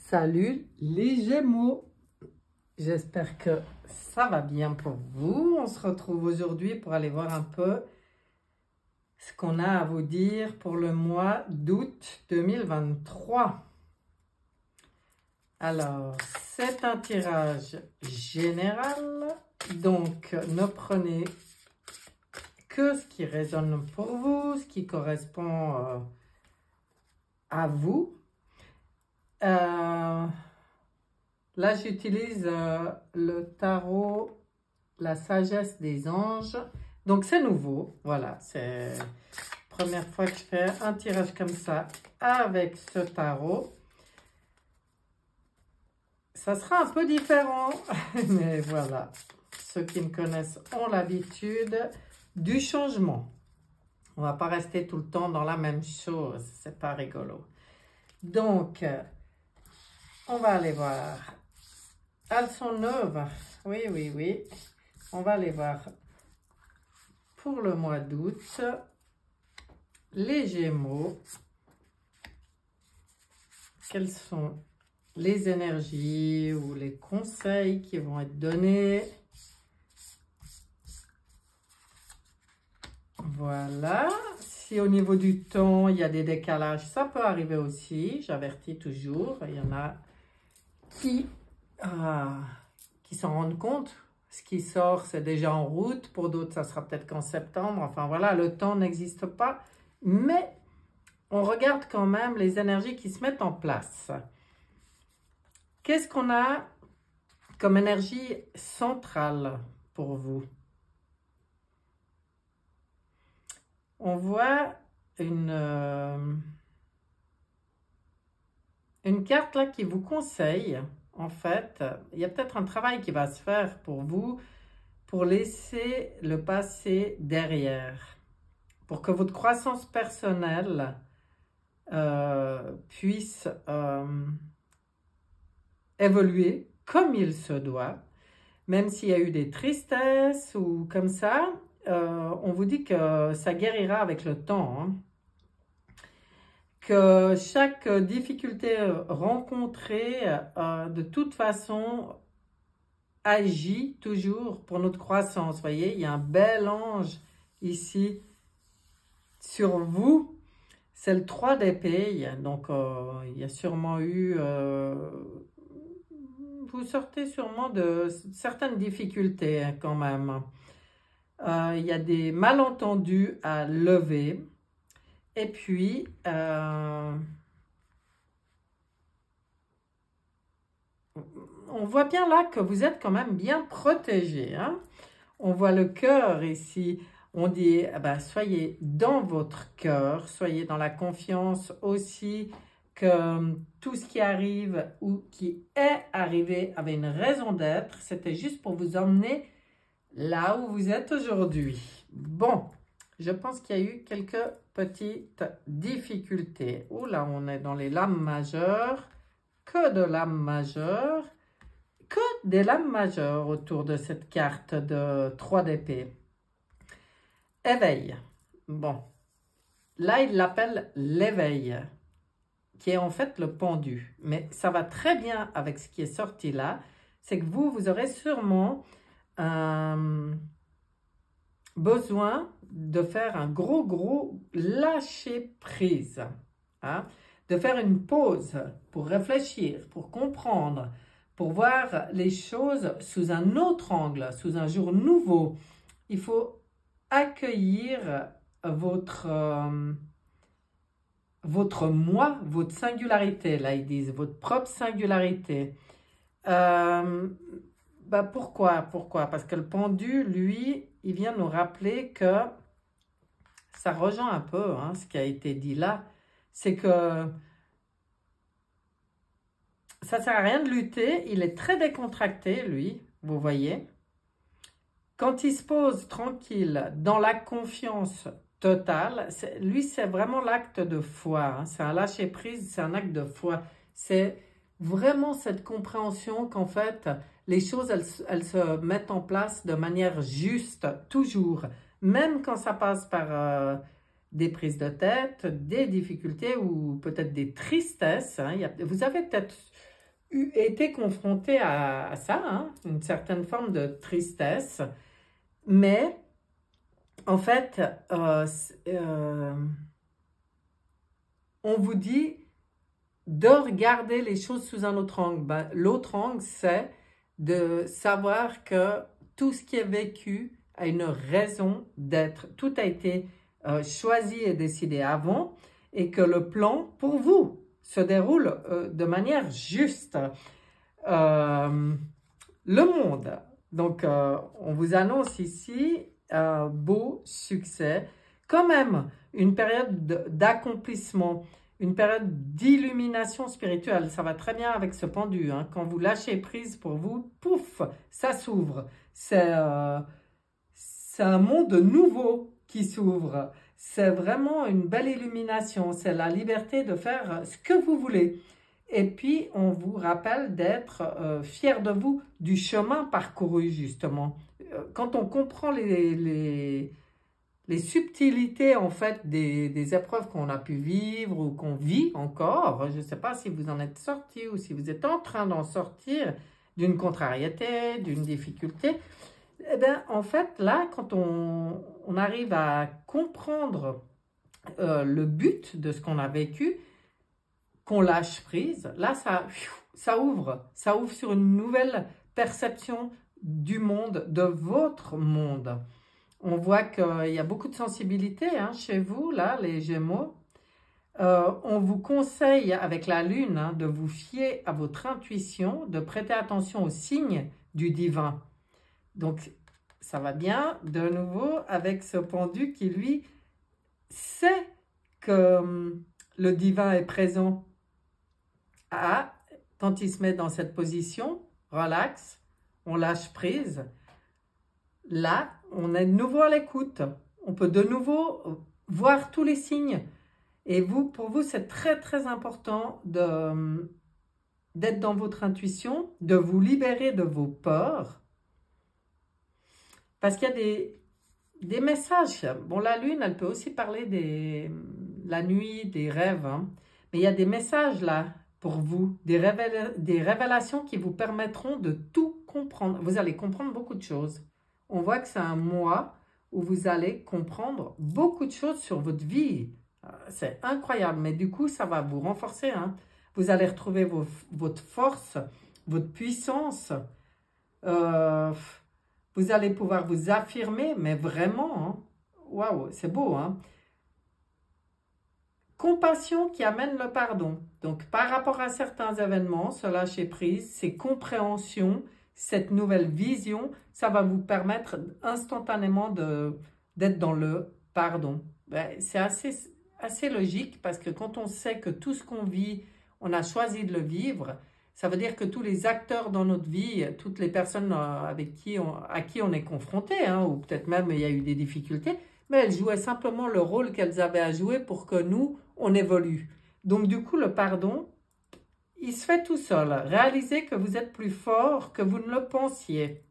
Salut les Gémeaux, j'espère que ça va bien pour vous. On se retrouve aujourd'hui pour aller voir un peu ce qu'on a à vous dire pour le mois d'août 2023. Alors, c'est un tirage général, donc ne prenez que ce qui résonne pour vous, ce qui correspond à vous. Là, j'utilise le tarot, la sagesse des anges. Donc, c'est nouveau. Voilà, c'est la première fois que je fais un tirage comme ça avec ce tarot. Ça sera un peu différent, mais voilà. Ceux qui me connaissent ont l'habitude du changement. On ne va pas rester tout le temps dans la même chose. C'est pas rigolo. Donc, on va aller voir. Elles sont neuves. Oui, oui, oui. On va aller voir pour le mois d'août. Les Gémeaux. Quelles sont les énergies ou les conseils qui vont être donnés? Voilà. Si au niveau du temps, il y a des décalages, ça peut arriver aussi. J'avertis toujours. Il y en a qui s'en rendent compte. Ce qui sort, c'est déjà en route. Pour d'autres, ça sera peut-être qu'en septembre. Enfin, voilà, le temps n'existe pas. Mais on regarde quand même les énergies qui se mettent en place. Qu'est-ce qu'on a comme énergie centrale pour vous? On voit une carte là qui vous conseille. En fait, il y a peut-être un travail qui va se faire pour vous, pour laisser le passé derrière, pour que votre croissance personnelle puisse évoluer comme il se doit, même s'il y a eu des tristesses ou comme ça, on vous dit que ça guérira avec le temps, hein. Que chaque difficulté rencontrée, de toute façon, agit toujours pour notre croissance. Vous voyez, il y a un bel ange ici sur vous. C'est le 3 d'épée. Donc, il y a sûrement eu... vous sortez sûrement de certaines difficultés, hein, quand même. Il y a des malentendus à lever. Et puis, on voit bien là que vous êtes quand même bien protégé, hein? On voit le cœur ici. On dit, soyez dans votre cœur, soyez dans la confiance aussi que tout ce qui arrive ou qui est arrivé avait une raison d'être. C'était juste pour vous emmener là où vous êtes aujourd'hui. Bon, je pense qu'il y a eu quelques petites difficultés. Là, on est dans les lames majeures. Que de lames majeures. Que des lames majeures autour de cette carte de 3 d'épée. Éveil. Bon. Là, il l'appelle l'éveil, qui est en fait le pendu. Mais ça va très bien avec ce qui est sorti là. C'est que vous aurez sûrement besoin de faire un gros lâcher prise, hein? De faire une pause pour réfléchir, pour comprendre, pour voir les choses sous un autre angle, sous un jour nouveau. Il faut accueillir votre moi, votre singularité, là ils disent, votre propre singularité. Pourquoi? Parce que le pendu, lui, il vient nous rappeler que ça rejoint un peu, hein, ce qui a été dit là. C'est que ça ne sert à rien de lutter. Il est très décontracté, lui, vous voyez. Quand il se pose tranquille, dans la confiance totale, lui, c'est vraiment l'acte de foi, hein. C'est un lâcher-prise, c'est un acte de foi. C'est vraiment cette compréhension qu'en fait, les choses, elles se mettent en place de manière juste, toujours. Même quand ça passe par des prises de tête, des difficultés ou peut-être des tristesses, hein. Vous avez peut-être été confronté à ça, hein, une certaine forme de tristesse, mais en fait, on vous dit de regarder les choses sous un autre angle. Ben, l'autre angle, c'est de savoir que tout ce qui est vécu a une raison d'être. Tout a été choisi et décidé avant et que le plan pour vous se déroule de manière juste. Le monde. Donc, on vous annonce ici un beau succès. Quand même, une période d'accomplissement, une période d'illumination spirituelle. Ça va très bien avec ce pendu. Hein. Quand vous lâchez prise pour vous, pouf, ça s'ouvre. C'est un monde nouveau qui s'ouvre. C'est vraiment une belle illumination. C'est la liberté de faire ce que vous voulez. Et puis, on vous rappelle d'être fier de vous, du chemin parcouru, justement. Quand on comprend les subtilités, en fait, des épreuves qu'on a pu vivre ou qu'on vit encore, je ne sais pas si vous en êtes sorti ou si vous êtes en train d'en sortir d'une contrariété, d'une difficulté, eh bien, en fait, là, quand on arrive à comprendre le but de ce qu'on a vécu, qu'on lâche prise, là, ça ouvre sur une nouvelle perception du monde, de votre monde. On voit qu'il y a beaucoup de sensibilité hein, chez vous, là, les Gémeaux. On vous conseille, avec la Lune, hein, de vous fier à votre intuition, de prêter attention aux signes du divin. Donc, ça va bien, de nouveau, avec ce pendu qui, lui, sait que le divin est présent. Ah, quand il se met dans cette position, relax, on lâche prise. Là, on est de nouveau à l'écoute. On peut de nouveau voir tous les signes. Et vous, pour vous, c'est très, très important d'être dans votre intuition, de vous libérer de vos peurs. Parce qu'il y a des messages. Bon, la Lune, elle peut aussi parler la nuit, des rêves. Hein. Mais il y a des messages là pour vous, des révélations qui vous permettront de tout comprendre. Vous allez comprendre beaucoup de choses. On voit que c'est un mois où vous allez comprendre beaucoup de choses sur votre vie. C'est incroyable, mais du coup, ça va vous renforcer. Hein. Vous allez retrouver votre force, votre puissance. Vous allez pouvoir vous affirmer, mais vraiment, waouh, wow, c'est beau, hein. Compassion qui amène le pardon. Donc, par rapport à certains événements, ce lâcher prise, ces compréhensions, cette nouvelle vision, ça va vous permettre instantanément d'être dans le pardon. Ben, c'est assez logique parce que quand on sait que tout ce qu'on vit, on a choisi de le vivre, ça veut dire que tous les acteurs dans notre vie, toutes les personnes à qui on est confronté, hein, ou peut-être même il y a eu des difficultés, mais elles jouaient simplement le rôle qu'elles avaient à jouer pour que nous, on évolue. Donc du coup, le pardon, il se fait tout seul. Réalisez que vous êtes plus fort que vous ne le pensiez.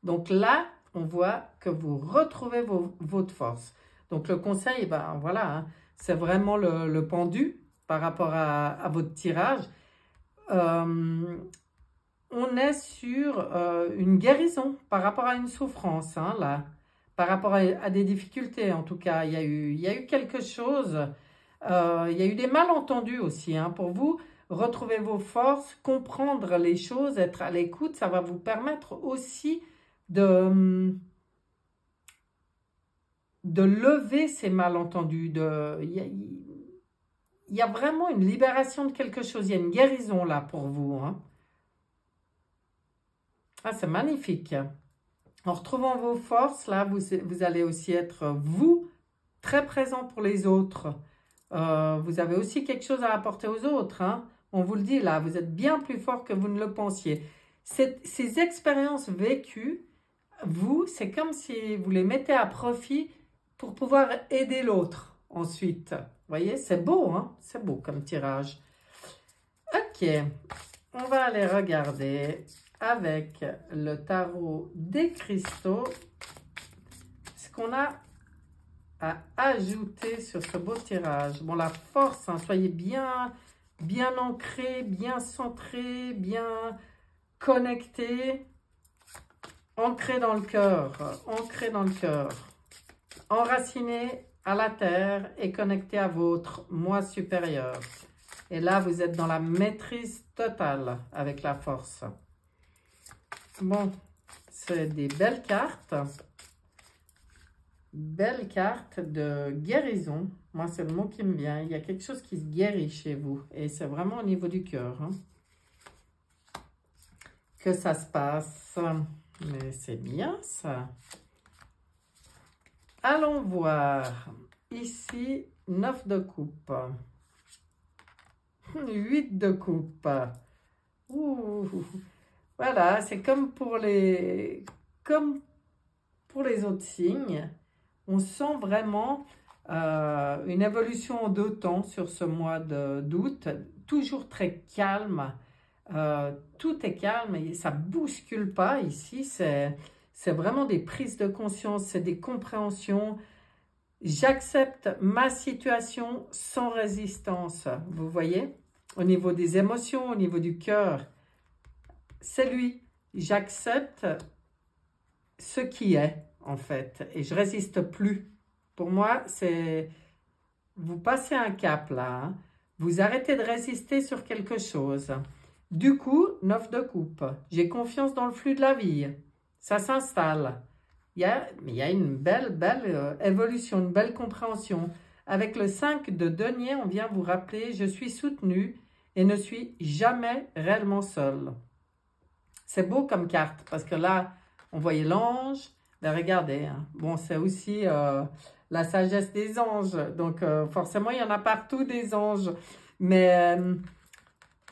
Donc là, on voit que vous retrouvez votre force. Donc le conseil, ben voilà, hein, c'est vraiment le pendu par rapport à votre tirage. On est sur une guérison par rapport à une souffrance, hein, là. Par rapport à des difficultés, en tout cas. Il y a eu quelque chose. Il y a eu des malentendus aussi, hein, pour vous. Retrouver vos forces, comprendre les choses, être à l'écoute, ça va vous permettre aussi de lever ces malentendus. Il y a vraiment une libération de quelque chose. Il y a une guérison là pour vous. Hein. Ah, c'est magnifique. En retrouvant vos forces, là, vous allez aussi être, vous, très présent pour les autres. Vous avez aussi quelque chose à apporter aux autres. Hein. On vous le dit là, vous êtes bien plus fort que vous ne le pensiez. Ces expériences vécues, vous, c'est comme si vous les mettez à profit pour pouvoir aider l'autre ensuite. Vous voyez, c'est beau, hein? C'est beau comme tirage. Ok, on va aller regarder avec le tarot des cristaux ce qu'on a à ajouter sur ce beau tirage. Bon, la force, hein, soyez bien bien ancré, bien centré, bien connecté, ancré dans le cœur, enraciné à la terre et connecté à votre moi supérieur. Et là, vous êtes dans la maîtrise totale avec la force. Bon, c'est des belles cartes de guérison. Moi, c'est le mot qui me vient. Il y a quelque chose qui se guérit chez vous. Et c'est vraiment au niveau du cœur hein, que ça se passe. Mais c'est bien ça. Allons voir. Ici, 9 de coupe. 8 de coupe. Ouh. Voilà, c'est comme pour les autres signes. On sent vraiment une évolution en 2 temps sur ce mois d'août. Toujours très calme. Tout est calme et ça ne bouscule pas ici. C'est vraiment des prises de conscience, c'est des compréhensions. J'accepte ma situation sans résistance. Vous voyez? Au niveau des émotions, au niveau du cœur. C'est lui. J'accepte ce qui est, en fait. Et je ne résiste plus. Pour moi, c'est... Vous passez un cap, là. Hein. Vous arrêtez de résister sur quelque chose. Du coup, 9 de coupe. J'ai confiance dans le flux de la vie. Ça s'installe. Il y a une belle évolution, une belle compréhension. Avec le 5 de denier, on vient vous rappeler, je suis soutenu et ne suis jamais réellement seul. C'est beau comme carte, parce que là, on voyait l'ange. Ben regardez, hein. Bon, c'est aussi la sagesse des anges. Donc, forcément, il y en a partout des anges. Mais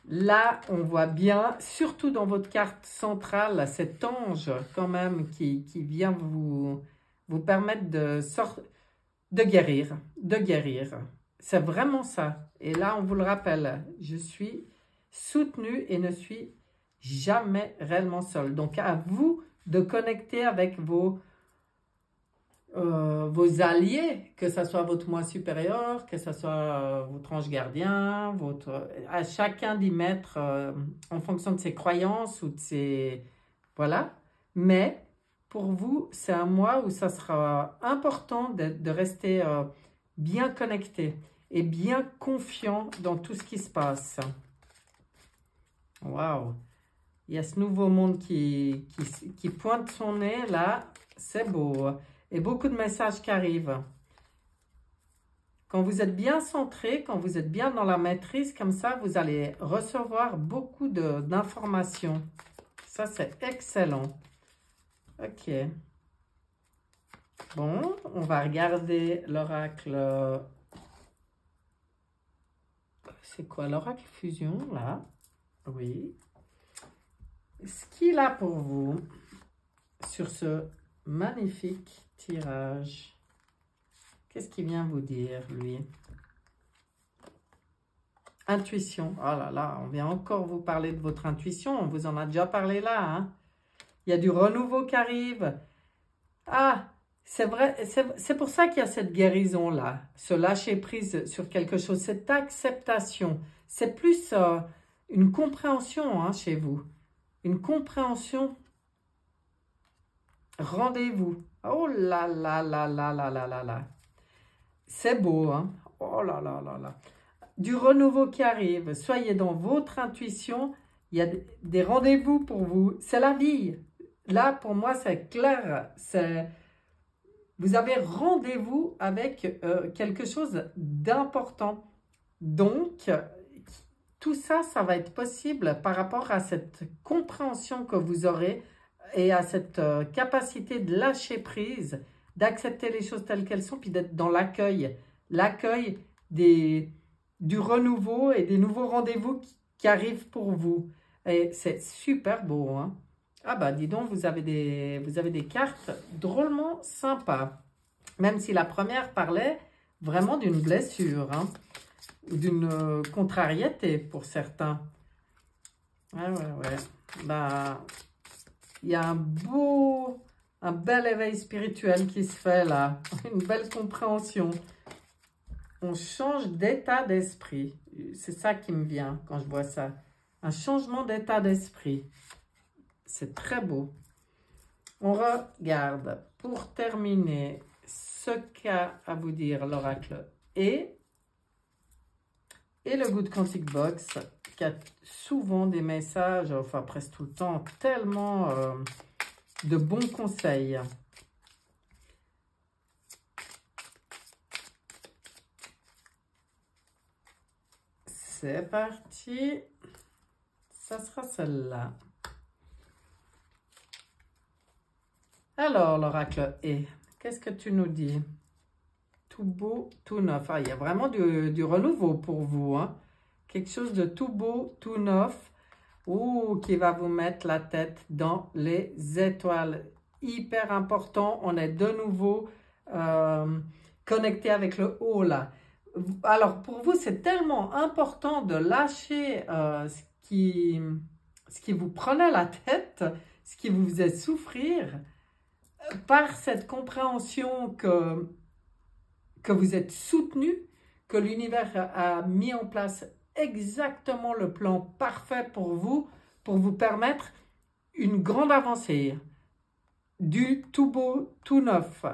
là, on voit bien, surtout dans votre carte centrale, cet ange quand même qui vient vous permettre de guérir. C'est vraiment ça. Et là, on vous le rappelle, je suis soutenu et ne suis jamais réellement seul. Donc, à vous de connecter avec vos alliés, que ce soit votre moi supérieur, que ce soit votre ange gardien, à chacun d'y mettre en fonction de ses croyances ou de ses... Voilà. Mais pour vous, c'est un mois où ça sera important de rester bien connecté et bien confiant dans tout ce qui se passe. Waouh! Il y a ce nouveau monde qui pointe son nez, là. C'est beau. Et beaucoup de messages qui arrivent. Quand vous êtes bien centré, quand vous êtes bien dans la maîtrise, comme ça, vous allez recevoir beaucoup d'informations. Ça, c'est excellent. Ok. Bon, on va regarder l'oracle. C'est quoi l'oracle fusion, là? Oui. Ce qu'il a pour vous sur ce magnifique tirage, qu'est-ce qu'il vient vous dire, lui? Intuition. Oh là là, on vient encore vous parler de votre intuition. On vous en a déjà parlé là. Hein? Il y a du renouveau qui arrive. Ah, c'est vrai. C'est pour ça qu'il y a cette guérison-là. Ce lâcher prise sur quelque chose. Cette acceptation. C'est plus une compréhension hein, chez vous. Une compréhension. Rendez-vous. Oh là là là là là là là là. C'est beau, hein? Oh là là là là. Du renouveau qui arrive. Soyez dans votre intuition. Il y a des rendez-vous pour vous. C'est la vie. Là, pour moi, c'est clair. Vous avez rendez-vous avec quelque chose d'important. Donc, tout ça, ça va être possible par rapport à cette compréhension que vous aurez et à cette capacité de lâcher prise, d'accepter les choses telles qu'elles sont, puis d'être dans l'accueil. L'accueil du renouveau et des nouveaux rendez-vous qui arrivent pour vous. Et c'est super beau, hein? Ah bah, dis donc, vous avez des cartes drôlement sympas. Même si la première parlait vraiment d'une blessure, hein? Ou d'une contrariété pour certains. Ouais. Bah, il y a un bel éveil spirituel qui se fait là. Une belle compréhension. On change d'état d'esprit. C'est ça qui me vient quand je vois ça. Un changement d'état d'esprit. C'est très beau. On regarde, pour terminer, ce qu'a à vous dire l'oracle et le Good Quantic Box, qui a souvent des messages, enfin presque tout le temps, tellement de bons conseils. C'est parti. Ça sera celle-là. Alors, l'oracle est, qu'est-ce que tu nous dis? Tout beau, tout neuf. Ah, il y a vraiment du renouveau pour vous, hein? Quelque chose de tout beau, tout neuf, ou qui va vous mettre la tête dans les étoiles. Hyper important, on est de nouveau connecté avec le haut là. Alors pour vous, c'est tellement important de lâcher ce qui vous prenait la tête, ce qui vous faisait souffrir, par cette compréhension que vous êtes soutenu, que l'univers a mis en place exactement le plan parfait pour vous permettre une grande avancée, du tout beau, tout neuf,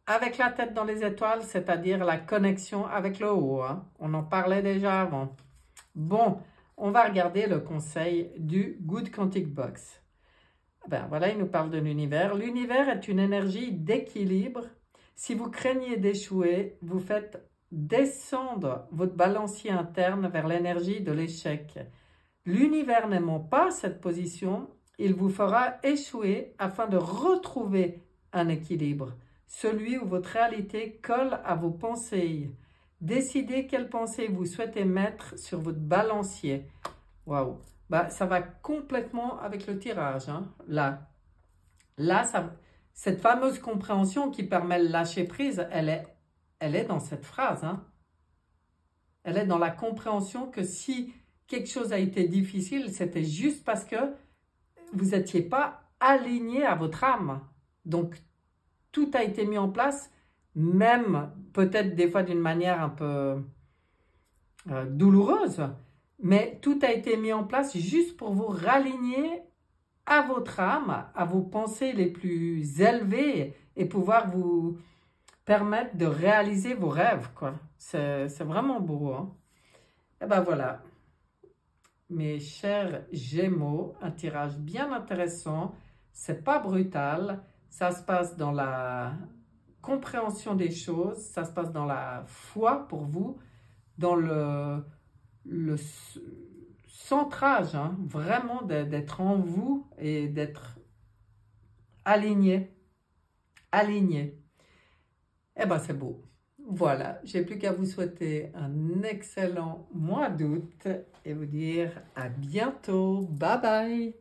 avec la tête dans les étoiles, c'est-à-dire la connexion avec le haut, hein. On en parlait déjà avant. Bon, on va regarder le conseil du Good Quantic Box. Ben voilà, il nous parle de l'univers. L'univers est une énergie d'équilibre. Si vous craignez d'échouer, vous faites descendre votre balancier interne vers l'énergie de l'échec. L'univers n'aimant pas cette position, il vous fera échouer afin de retrouver un équilibre, celui où votre réalité colle à vos pensées. Décidez quelles pensées vous souhaitez mettre sur votre balancier. Waouh! Bah, ça va complètement avec le tirage, hein. Là, cette fameuse compréhension qui permet le lâcher prise, elle est dans cette phrase, hein. Elle est dans la compréhension que si quelque chose a été difficile, c'était juste parce que vous n'étiez pas aligné à votre âme. Donc, tout a été mis en place, même peut-être des fois d'une manière un peu douloureuse, mais tout a été mis en place juste pour vous raligner à votre âme, à vos pensées les plus élevées et pouvoir vous permettre de réaliser vos rêves, quoi. C'est vraiment beau, hein? Et ben voilà, mes chers Gémeaux, un tirage bien intéressant. C'est pas brutal, ça se passe dans la compréhension des choses, ça se passe dans la foi pour vous, dans le centrage, hein, vraiment d'être en vous et d'être aligné. Eh ben c'est beau. Voilà, j'ai plus qu'à vous souhaiter un excellent mois d'août et vous dire à bientôt. Bye bye.